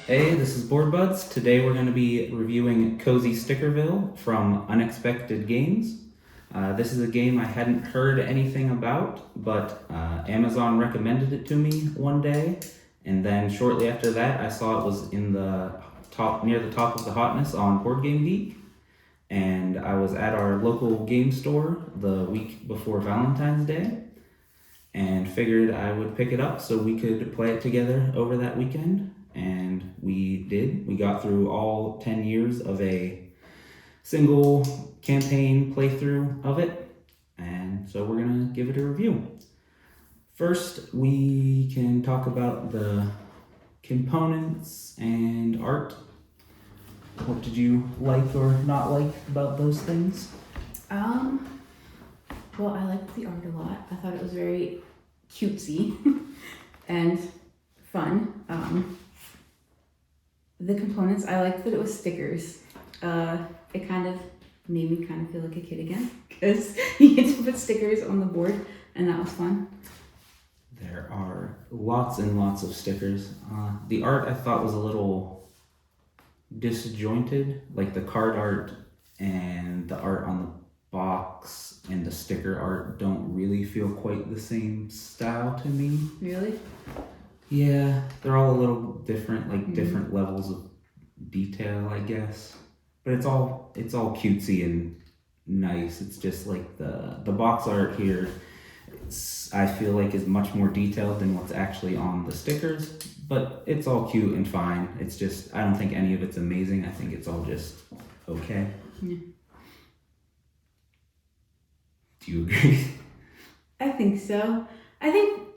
Hey, this is Board Buds. Today we're going to be reviewing Cozy Stickerville from Unexpected Games. This is a game I hadn't heard anything about, but Amazon recommended it to me one day, and then shortly after that I saw it was in the top, near the top of the hotness on Board Game Geek, and I was at our local game store the week before Valentine's Day, and figured I would pick it up so we could play it together over that weekend. And we did. We got through all 10 years of a single campaign playthrough of it, and so we're gonna give it a review. First, we can talk about the components and art. What did you like or not like about those things? Well, I liked the art a lot. I thought it was very cutesy and fun. The components, I liked that it was stickers. It kind of made me kind of feel like a kid again because you get to put stickers on the board, and that was fun. There are lots and lots of stickers. The art I thought was a little disjointed, like the card art and the art on the box and the sticker art don't really feel quite the same style to me. Really? Yeah, they're all a little different, like different levels of detail, I guess. But it's all cutesy and nice. It's just like the box art here, I feel like is much more detailed than what's actually on the stickers, but it's all cute and fine. It's just, I don't think any of it's amazing. I think it's all just okay. Yeah. Do you agree? I think so. I think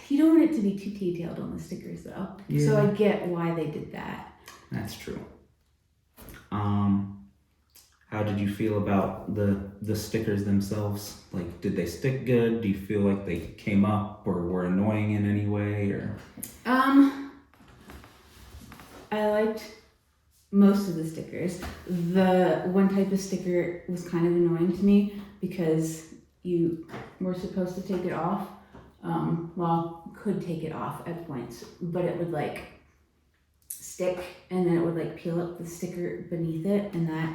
you don't want it to be too detailed on the stickers, though. Yeah. So I get why they did that. That's true. How did you feel about the stickers themselves? Like, did they stick good? Do you feel like they came up or were annoying in any way, or? I liked most of the stickers. The one type of sticker was kind of annoying to me because you were supposed to take it off. Could take it off at points, but it would like stick and then it would like peel up the sticker beneath it, and that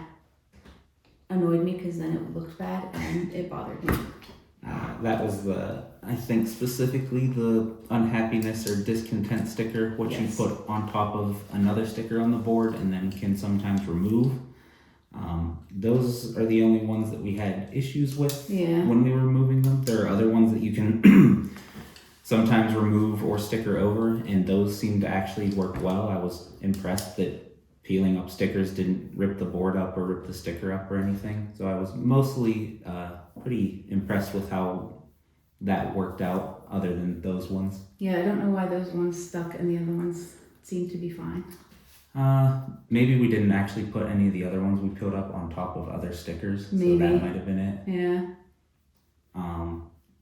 annoyed me because then it looked bad and it bothered me. That was I think specifically the unhappiness or discontent sticker, which Yes. you put on top of another sticker on the board and then can sometimes remove. Those are the only ones that we had issues with when we were removing them. There are other ones that you can sometimes remove or sticker over, and those seem to actually work well. I was impressed that peeling up stickers didn't rip the board up or rip the sticker up or anything. So I was mostly pretty impressed with how that worked out, other than those ones. Yeah, I don't know why those ones stuck and the other ones seemed to be fine. Maybe we didn't actually put any of the other ones we peeled up on top of other stickers. Maybe. So that might have been it. Yeah.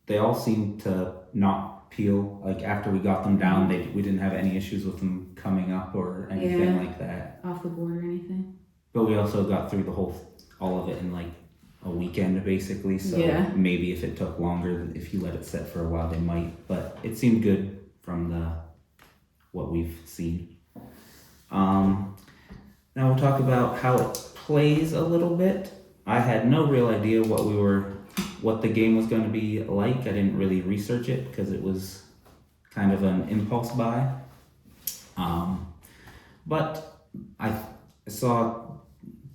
They all seemed to not peel. Like after we got them down, we didn't have any issues with them coming up or anything like that. Off the board or anything. But we also got through all of it in like a weekend basically. So maybe if it took longer, if you let it set for a while, they might. But it seemed good from what we've seen. Now we'll talk about how it plays a little bit. I had no real idea what the game was going to be like. I didn't really research it because it was kind of an impulse buy. But I saw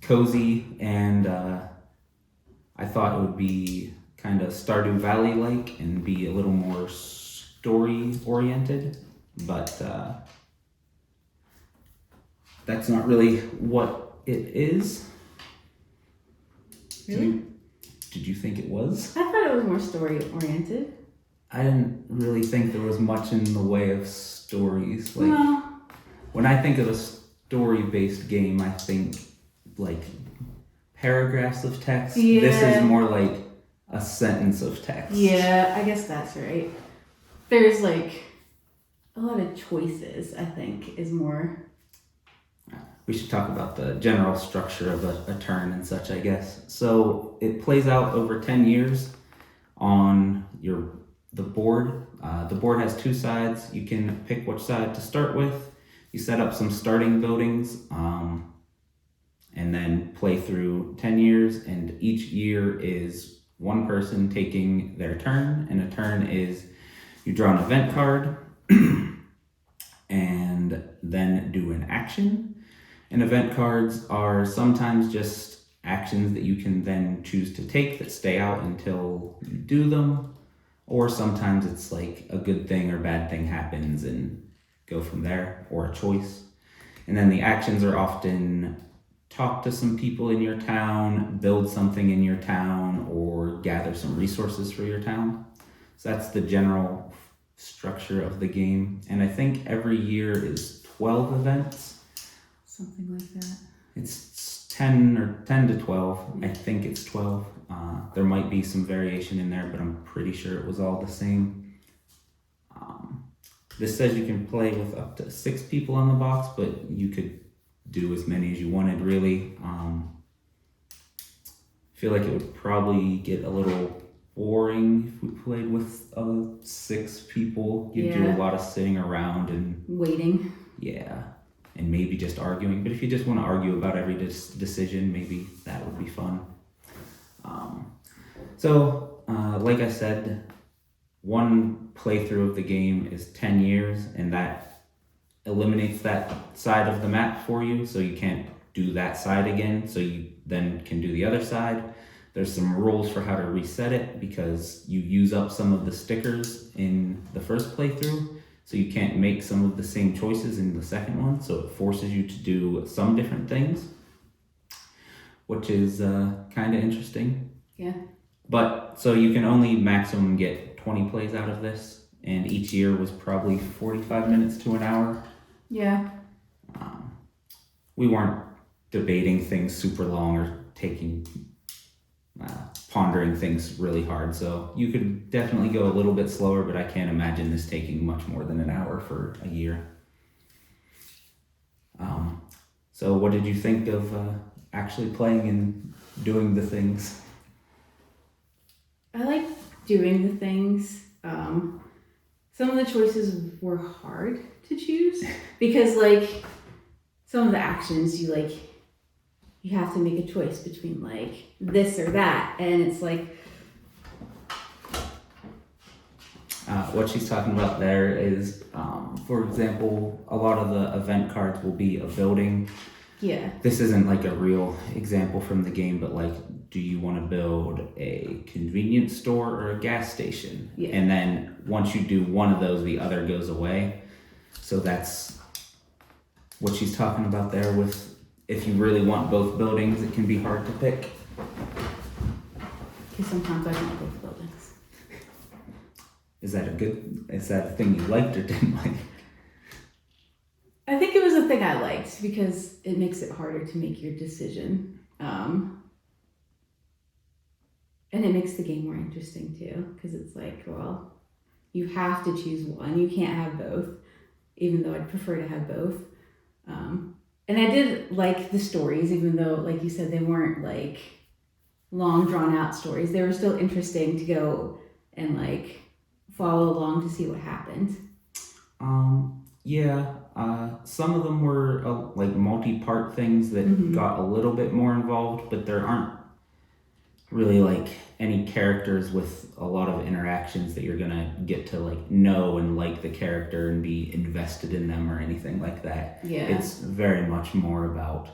Cozy and I thought it would be kind of Stardew Valley-like and be a little more story-oriented, but that's not really what it is. Really? Did you think it was? I thought it was more story-oriented. I didn't really think there was much in the way of stories. Like, Well, when I think of a story-based game, I think like paragraphs of text. Yeah. This is more like a sentence of text. yeah, I guess that's right. There's like a lot of choices, I think, is more. We should talk about the general structure of a turn and such, I guess. So it plays out over 10 years on the board. The board has two sides. You can pick which side to start with. You set up some starting buildings, and then play through 10 years, and each year is one person taking their turn, and a turn is you draw an event card and then do an action. And event cards are sometimes just actions that you can then choose to take that stay out until you do them, or sometimes it's like a good thing or bad thing happens and go from there, or a choice. And then the actions are often talk to some people in your town, build something in your town, or gather some resources for your town. So that's the general structure of the game. And I think every year is 12 events. Something like that. It's 10 to 12. I think it's 12. There might be some variation in there, but I'm pretty sure it was all the same. This says you can play with up to 6 people on the box, but you could do as many as you wanted, really. I feel like it would probably get a little boring if we played with 6 people. You do a lot of sitting around and waiting. Yeah, and maybe just arguing. But if you just want to argue about every decision, maybe that would be fun. Like I said, one playthrough of the game is 10 years, and that eliminates that side of the map for you, so you can't do that side again, so you then can do the other side. There's some rules for how to reset it, because you use up some of the stickers in the first playthrough, so you can't make some of the same choices in the second one, so it forces you to do some different things, which is kind of interesting. Yeah. But, so you can only maximum get 20 plays out of this, and each year was probably 45 minutes to an hour. Yeah. We weren't debating things super long or pondering things really hard, so you could definitely go a little bit slower, but I can't imagine this taking much more than an hour for a year. So what did you think of actually playing and doing the things? I like doing the things. Some of the choices were hard to choose because like some of the actions you have to make a choice between like this or that, and it's like what she's talking about there is, for example, a lot of the event cards will be a building. Yeah. This isn't like a real example from the game, but like, do you want to build a convenience store or a gas station? Yeah. And then once you do one of those, the other goes away. So that's what she's talking about there with, if you really want both buildings, it can be hard to pick. Because sometimes I want both buildings. Is that a thing you liked or didn't like? I think it was a thing I liked because it makes it harder to make your decision. And it makes the game more interesting too, because it's like, well, you have to choose one. You can't have both, even though I'd prefer to have both. And I did like the stories, even though, like you said, they weren't like long drawn out stories. They were still interesting to go and like follow along to see what happened. Some of them were like multi-part things that got a little bit more involved, but there aren't really like any characters with a lot of interactions that you're gonna get to like know and like the character and be invested in them or anything like that. Yeah. It's very much more about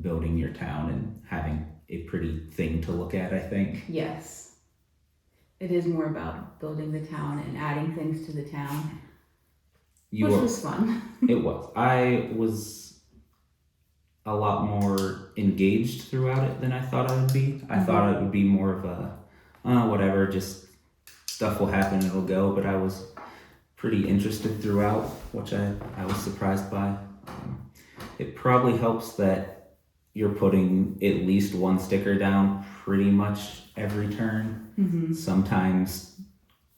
building your town and having a pretty thing to look at, I think. Yes. It is more about building the town and adding things to the town. Which was fun. It was. I was a lot more engaged throughout it than I thought I would be. I thought it would be more of a, whatever, just stuff will happen and it'll go, but I was pretty interested throughout, which I was surprised by. It probably helps that you're putting at least one sticker down pretty much every turn, sometimes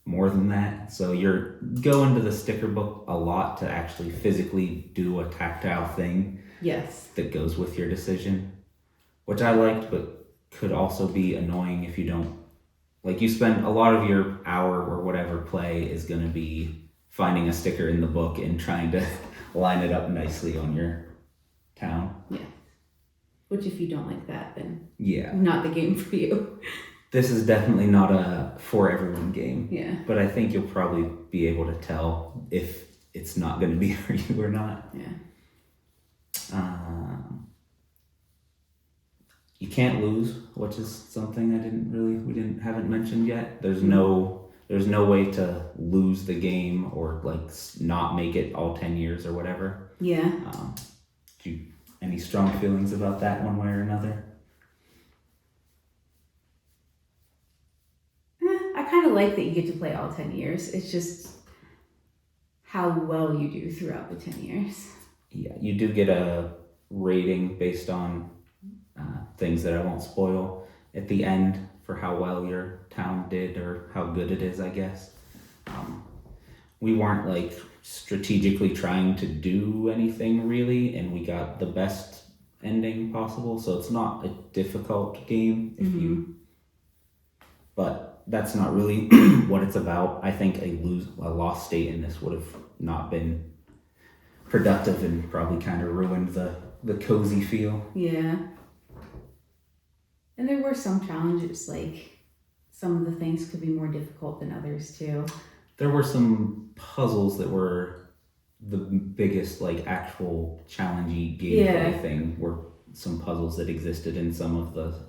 more than that. So you're going to the sticker book a lot to actually physically do a tactile thing. Yes. That goes with your decision, which I liked, but could also be annoying if you don't, like you spend a lot of your hour or whatever play is going to be finding a sticker in the book and trying to line it up nicely on your town. Which if you don't like that, then Yeah. not the game for you. This is definitely not a for everyone game. Yeah. But I think you'll probably be able to tell if it's not going to be for you or not. Yeah. You can't lose, which is something we haven't mentioned yet. There's no way to lose the game or like not make it all 10 years or whatever. Yeah. Any strong feelings about that one way or another? I kind of like that you get to play all 10 years. It's just how well you do throughout the 10 years. Yeah, you do get a rating based on things that I won't spoil at the end for how well your town did or how good it is, I guess. We weren't like strategically trying to do anything really, and we got the best ending possible, so it's not a difficult game if you, but that's not really what it's about. I think a lost state in this would have not been productive and probably kind of ruined the cozy feel. Yeah. And there were some challenges, like some of the things could be more difficult than others too. There were some puzzles that were the biggest, like actual challengey gameplay thing, were some puzzles that existed in some of the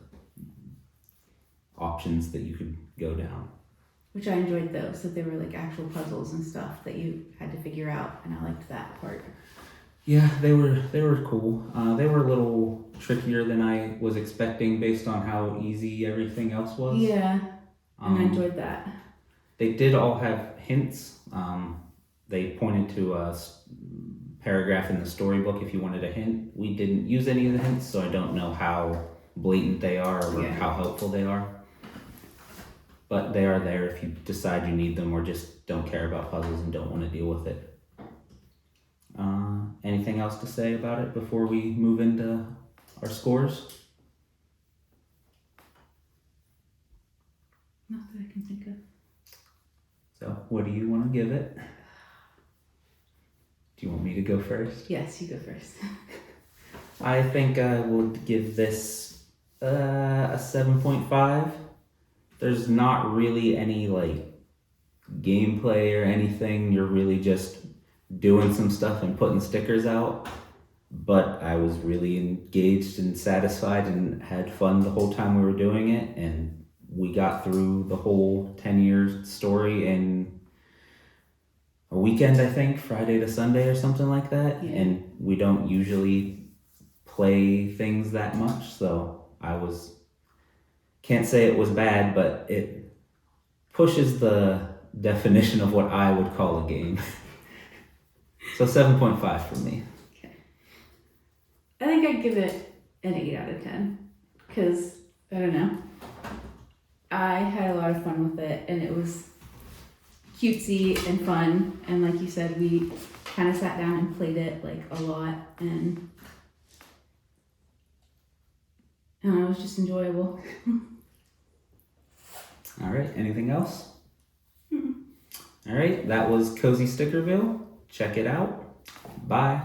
options that you could go down. Which I enjoyed those, that they were like actual puzzles and stuff that you had to figure out, and I liked that part. Yeah, they were cool. They were a little trickier than I was expecting based on how easy everything else was. Yeah, and I enjoyed that. They did all have hints. They pointed to a paragraph in the storybook if you wanted a hint. We didn't use any of the hints, so I don't know how blatant they are or how helpful they are. But they are there if you decide you need them or just don't care about puzzles and don't want to deal with it. Anything else to say about it before we move into our scores? Not that I can think of. So, what do you want to give it? Do you want me to go first? Yes, you go first. I think I would give this a 7.5. There's not really any like gameplay or anything. You're really just doing some stuff and putting stickers out. But I was really engaged and satisfied and had fun the whole time we were doing it. And we got through the whole 10-year story in a weekend, I think, Friday to Sunday or something like that. Yeah. And we don't usually play things that much, so can't say it was bad, but it pushes the definition of what I would call a game. So 7.5 for me. Okay. I think I'd give it an 8 out of 10 because, I don't know, I had a lot of fun with it and it was cutesy and fun, and like you said, we kind of sat down and played it like a lot, and it was just enjoyable. All right, anything else? All right, that was Cozy Stickerville. Check it out. Bye.